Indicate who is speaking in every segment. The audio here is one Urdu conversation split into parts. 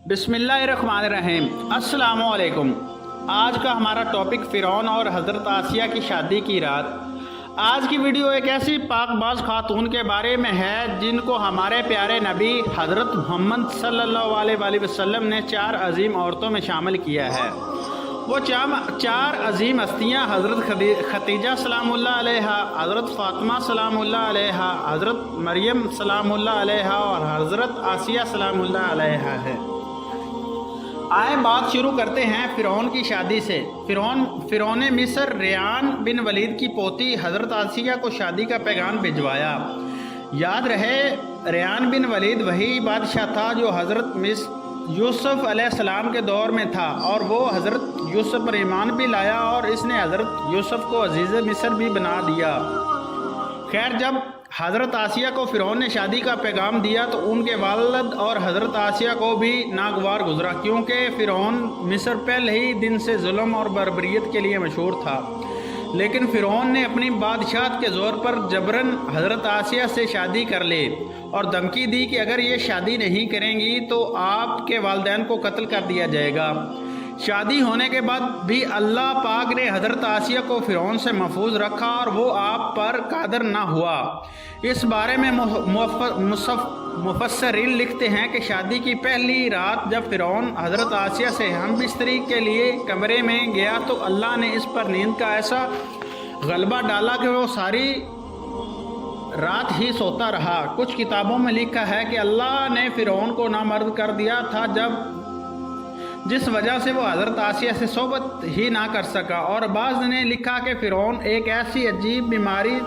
Speaker 1: بسم اللہ الرحمن الرحیم۔ السلام علیکم۔ آج کا ہمارا ٹاپک فرعون اور حضرت آسیہ کی شادی کی رات۔ آج کی ویڈیو ایک ایسی پاک باز خاتون کے بارے میں ہے جن کو ہمارے پیارے نبی حضرت محمد صلی اللہ علیہ وآلہ وسلم نے 4 عظیم عورتوں میں شامل کیا ہے۔ وہ 4 عظیم ہستیاں حضرت ختیجہ سلام اللہ علیہا، حضرت فاطمہ سلام اللہ علیہا، حضرت مریم سلام اللہ علیہا اور حضرت آسیہ سلام اللہ علیہا ہے۔ آئیں بات شروع کرتے ہیں فرعون کی شادی سے۔ فرعون مصر ریان بن ولید کی پوتی حضرت آسیہ کو شادی کا پیغام بھجوایا۔ یاد رہے ریان بن ولید وہی بادشاہ تھا جو حضرت یوسف علیہ السلام کے دور میں تھا، اور وہ حضرت یوسف پر ایمان بھی لایا اور اس نے حضرت یوسف کو عزیز مصر بھی بنا دیا۔ خیر، جب حضرت آسیہ کو فرعون نے شادی کا پیغام دیا تو ان کے والد اور حضرت آسیہ کو بھی ناگوار گزرا، کیونکہ فرعون مصر پہلے ہی دن سے ظلم اور بربریت کے لیے مشہور تھا۔ لیکن فرعون نے اپنی بادشاہت کے زور پر جبراً حضرت آسیہ سے شادی کر لی اور دھمکی دی کہ اگر یہ شادی نہیں کریں گی تو آپ کے والدین کو قتل کر دیا جائے گا۔ شادی ہونے کے بعد بھی اللہ پاک نے حضرت آسیہ کو فرعون سے محفوظ رکھا اور وہ آپ پر قادر نہ ہوا۔ اس بارے میں مفسرین لکھتے ہیں کہ شادی کی پہلی رات جب فرعون حضرت آسیہ سے ہم بستری کے لیے کمرے میں گیا تو اللہ نے اس پر نیند کا ایسا غلبہ ڈالا کہ وہ ساری رات ہی سوتا رہا۔ کچھ کتابوں میں لکھا ہے کہ اللہ نے فرعون کو نامرد کر دیا تھا جس وجہ سے وہ حضرت آسیہ سے صحبت ہی نہ کر سکا، اور بعض نے لکھا کہ فرعون ایک ایسی عجیب بیماری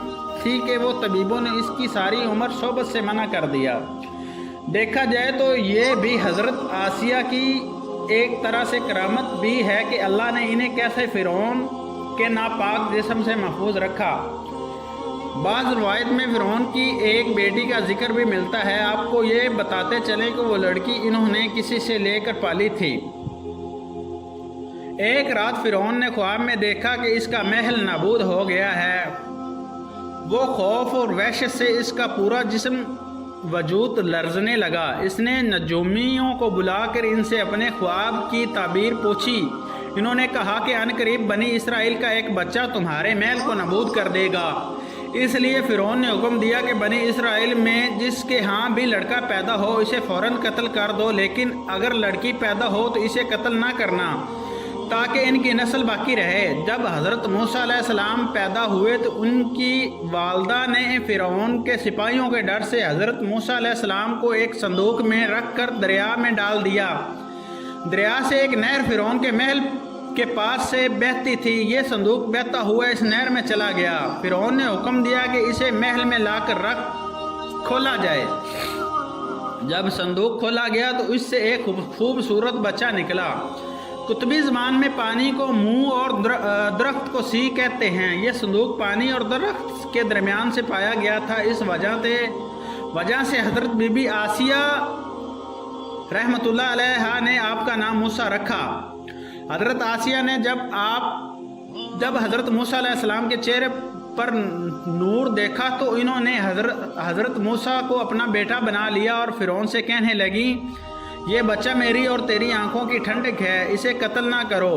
Speaker 1: تھی کہ وہ طبیبوں نے اس کی ساری عمر صحبت سے منع کر دیا۔ دیکھا جائے تو یہ بھی حضرت آسیہ کی ایک طرح سے کرامت بھی ہے کہ اللہ نے انہیں کیسے فرعون کے ناپاک جسم سے محفوظ رکھا۔ بعض روایت میں فرعون کی ایک بیٹی کا ذکر بھی ملتا ہے۔ آپ کو یہ بتاتے چلیں کہ وہ لڑکی انہوں نے کسی سے لے کر پالی تھی۔ ایک رات فرعون نے خواب میں دیکھا کہ اس کا محل نابود ہو گیا ہے۔ وہ خوف اور وحشت سے اس کا پورا جسم وجود لرزنے لگا۔ اس نے نجومیوں کو بلا کر ان سے اپنے خواب کی تعبیر پوچھی۔ انہوں نے کہا کہ عنقریب بنی اسرائیل کا ایک بچہ تمہارے محل کو نابود کر دے گا۔ اس لیے فرعون نے حکم دیا کہ بنی اسرائیل میں جس کے ہاں بھی لڑکا پیدا ہو اسے فوراً قتل کر دو، لیکن اگر لڑکی پیدا ہو تو اسے قتل نہ کرنا تاکہ ان کی نسل باقی رہے۔ جب حضرت موسیٰ علیہ السلام پیدا ہوئے تو ان کی والدہ نے فرعون کے سپاہیوں کے ڈر سے حضرت موسیٰ علیہ السلام کو ایک صندوق میں رکھ کر دریا میں ڈال دیا۔ دریا سے ایک نہر فرعون کے محل کے پاس سے بہتی تھی۔ یہ صندوق بہتا ہوا اس نہر میں چلا گیا۔ فرعون نے حکم دیا کہ اسے محل میں لا کر کھولا جائے۔ جب صندوق کھولا گیا تو اس سے ایک خوبصورت بچہ نکلا۔ قطبی زبان میں پانی کو منہ اور درخت کو سی کہتے ہیں۔ یہ صندوق پانی اور درخت کے درمیان سے پایا گیا تھا۔ اس وجہ سے حضرت بی بی آسیہ رحمۃ اللہ علیہا نے آپ کا نام موسیٰ رکھا۔ حضرت آسیہ نے جب حضرت موسیٰ علیہ السلام کے چہرے پر نور دیکھا تو انہوں نے حضرت موسیٰ کو اپنا بیٹا بنا لیا اور فرعون سے کہنے لگی، یہ بچہ میری اور تیری آنکھوں کی ٹھنڈک ہے، اسے قتل نہ کرو۔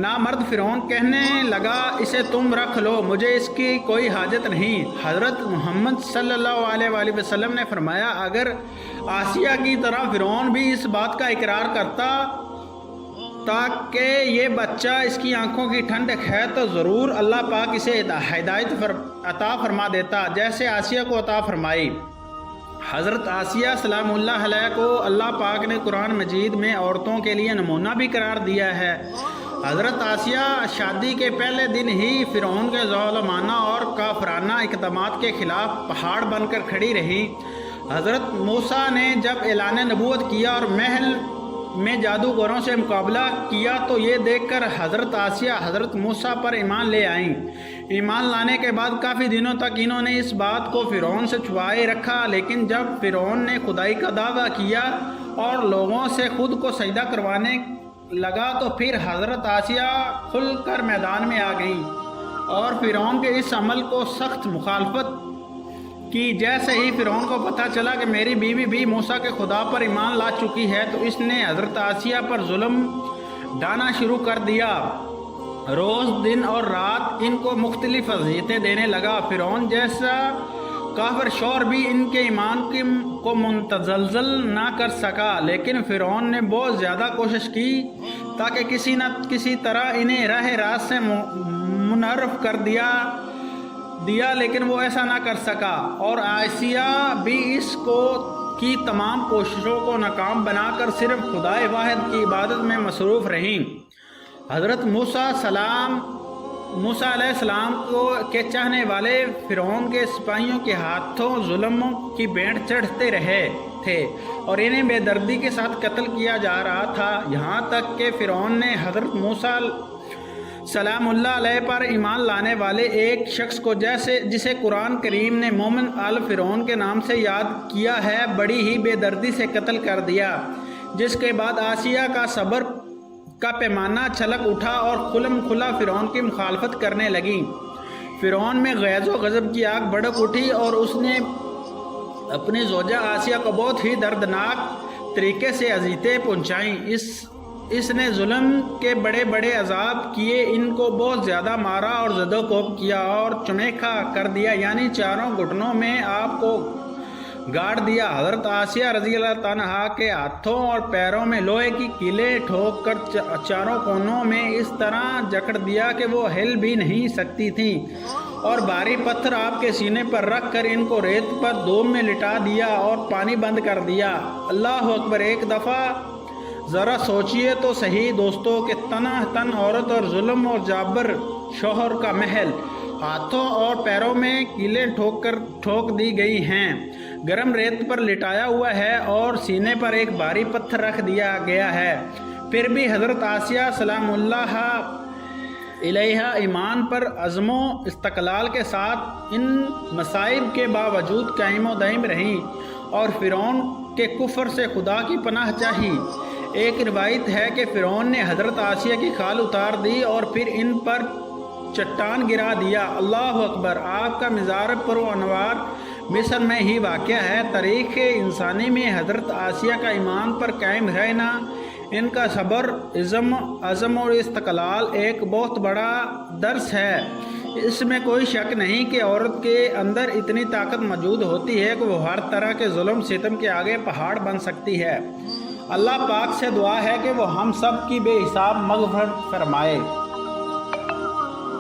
Speaker 1: نامرد فرعون کہنے لگا، اسے تم رکھ لو، مجھے اس کی کوئی حاجت نہیں۔ حضرت محمد صلی اللہ علیہ وآلہ وسلم نے فرمایا، اگر آسیہ کی طرح فرعون بھی اس بات کا اقرار کرتا تاکہ یہ بچہ اس کی آنکھوں کی ٹھنڈک ہے تو ضرور اللہ پاک اسے ہدایت عطا فرما دیتا جیسے آسیہ کو عطا فرمائی۔ حضرت آسیہ سلام اللہ علیہ کو اللہ پاک نے قرآن مجید میں عورتوں کے لیے نمونہ بھی قرار دیا ہے۔ حضرت آسیہ شادی کے پہلے دن ہی فرعون کے ظالمانہ اور کافرانہ اقدامات کے خلاف پہاڑ بن کر کھڑی رہی۔ حضرت موسیٰ نے جب اعلان نبوت کیا اور محل میں جادوگروں سے مقابلہ کیا تو یہ دیکھ کر حضرت آسیہ حضرت موسیٰ پر ایمان لے آئیں۔ ایمان لانے کے بعد کافی دنوں تک انہوں نے اس بات کو فرعون سے چھپائے رکھا، لیکن جب فرعون نے خدائی کا دعویٰ کیا اور لوگوں سے خود کو سجدہ کروانے لگا تو پھر حضرت آسیہ کھل کر میدان میں آ گئیں اور فرعون کے اس عمل کو سخت مخالفت کی جیسے ہی فرعون کو پتہ چلا کہ میری بیوی بھی موسیٰ کے خدا پر ایمان لا چکی ہے تو اس نے حضرت آسیہ پر ظلم ڈھانا شروع کر دیا۔ روز دن اور رات ان کو مختلف اذیتیں دینے لگا۔ فرعون جیسا کافر شور بھی ان کے ایمان کو متزلزل نہ کر سکا، لیکن فرعون نے بہت زیادہ کوشش کی تاکہ کسی نہ کسی طرح انہیں راہ راست سے منحرف کر دیا لیکن وہ ایسا نہ کر سکا، اور آسیہ بھی اس کی تمام کوششوں کو ناکام بنا کر صرف خدائے واحد کی عبادت میں مصروف رہیں۔ حضرت موسیٰ علیہ السلام کے چاہنے والے فرعون کے سپاہیوں کے ہاتھوں ظلم کی بھینٹ چڑھتے رہے تھے اور انہیں بے دردی کے ساتھ قتل کیا جا رہا تھا، یہاں تک کہ فرعون نے حضرت موسیٰ سلام اللہ علیہ پر ایمان لانے والے ایک شخص کو جسے قرآن کریم نے مومن آل فرعون کے نام سے یاد کیا ہے بڑی ہی بے دردی سے قتل کر دیا، جس کے بعد آسیہ کا صبر کا پیمانہ چھلک اٹھا اور کھلم کھلا فرعون کی مخالفت کرنے لگی۔ فرعون میں غیظ و غضب کی آگ بھڑک اٹھی اور اس نے اپنی زوجہ آسیہ کو بہت ہی دردناک طریقے سے اذیتیں پہنچائیں۔ اس نے ظلم کے بڑے بڑے عذاب کیے، ان کو بہت زیادہ مارا اور زد و کوب کیا اور چمیکھا کر دیا، یعنی چاروں گھٹنوں میں آپ کو گاڑ دیا۔ حضرت آسیہ رضی اللہ عنہا کے ہاتھوں اور پیروں میں لوہے کی کیلیں ٹھوک کر چاروں کونوں میں اس طرح جکڑ دیا کہ وہ ہل بھی نہیں سکتی تھیں، اور بھاری پتھر آپ کے سینے پر رکھ کر ان کو ریت پر دوم میں لٹا دیا اور پانی بند کر دیا۔ اللہ اکبر! ایک دفعہ ذرا سوچئے تو صحیح دوستوں کہ تن عورت اور ظلم اور جابر شوہر کا محل ہاتھوں اور پیروں میں کیلیں ٹھوک دی گئی ہیں، گرم ریت پر لٹایا ہوا ہے اور سینے پر ایک بھاری پتھر رکھ دیا گیا ہے، پھر بھی حضرت آسیہ سلام اللہ علیہا ایمان پر عزم و استقلال کے ساتھ ان مصائب کے باوجود قائم و دائم رہیں اور فرعون کے کفر سے خدا کی پناہ چاہی۔ ایک روایت ہے کہ فرعون نے حضرت آسیہ کی کھال اتار دی اور پھر ان پر چٹان گرا دیا۔ اللہ اکبر! آپ کا مزار پر و انوار مصر میں ہی واقع ہے۔ تاریخ انسانی میں حضرت آسیہ کا ایمان پر قائم رہنا، ان کا صبر، عزم اور استقلال ایک بہت بڑا درس ہے۔ اس میں کوئی شک نہیں کہ عورت کے اندر اتنی طاقت موجود ہوتی ہے کہ وہ ہر طرح کے ظلم ستم کے آگے پہاڑ بن سکتی ہے۔ اللہ پاک سے دعا ہے کہ وہ ہم سب کی بے حساب مغفرت فرمائے۔